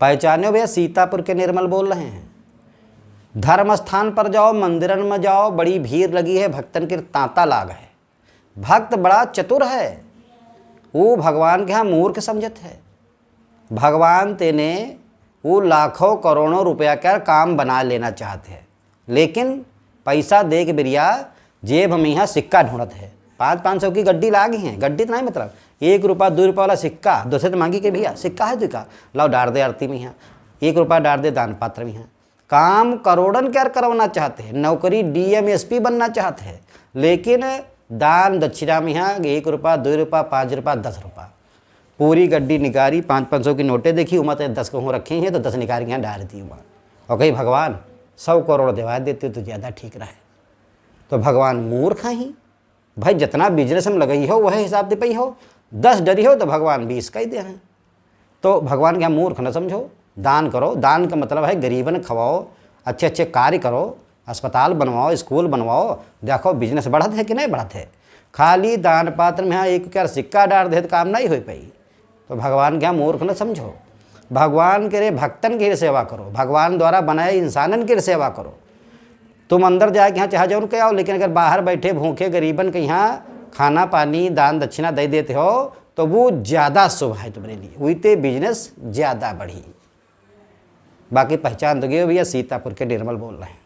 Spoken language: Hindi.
पहचाने हो भैया, सीतापुर के निर्मल बोल रहे हैं। धर्म स्थान पर जाओ, मंदिरन में जाओ, बड़ी भीड़ लगी है, भक्तन के तांता लाग है। भक्त बड़ा चतुर है, वो भगवान के यहाँ मूर्ख समझत है। भगवान तेने वो लाखों करोड़ों रुपया का काम बना लेना चाहते हैं, लेकिन पैसा दे के बिरिया जेब हम यहाँ सिक्का ढूंढत है। 500 की गड्डी लागी हैं, गड्डी तो नहीं मतलब 1 रुपया 2 रुपया वाला सिक्का दूसरे तो मांगी के भैया सिक्का है, तो का लाओ डाल दे आरती में यहाँ, 1 रुपया डाल दे दान पात्र में यहाँ। काम करोड़न क्या करवाना चाहते हैं, नौकरी डीएम एसपी बनना चाहते हैं, लेकिन दान दक्षिणा में यहाँ 1 रुपया 2 रुपया 5 रुपया 10 रुपया पूरी गड्डी निकारी। 500 की नोटें देखी उमा तो 10 को रखी हैं, तो 10 निकाल के यहाँ डाल दी उमा और कही भगवान 100 करोड़ दिवा देते तो ज़्यादा ठीक रहे। तो भगवान मूर्ख ही भाई, जितना बिजनेस में लगई हो वह हिसाब दे पई हो, 10 डरी हो तो भगवान 20 कही दे हैं। तो भगवान क्या मूर्ख न समझो, दान करो। दान का मतलब है गरीबन खवाओ, अच्छे अच्छे कार्य करो, अस्पताल बनवाओ, स्कूल बनवाओ। देखो बिजनेस बढ़त है कि नहीं बढ़त है। खाली दान पात्र में यहाँ 1 क्या सिक्का डाल दे तो काम नहीं हो पाई। तो भगवान क्या मूर्ख न समझो। भगवान के रे भक्तन की सेवा करो, भगवान द्वारा बनाए इंसानन की सेवा करो। तुम अंदर जाके यहाँ चाहे जरूर के आओ, लेकिन अगर बाहर बैठे भूखे गरीबन के यहाँ खाना पानी दान दक्षिणा दे देते हो तो वो ज़्यादा शुभ है तुम्हारे लिए, वही बिजनेस ज़्यादा बढ़ी। बाकी पहचान दोगे भैया, सीतापुर के निर्मल बोल रहे हैं।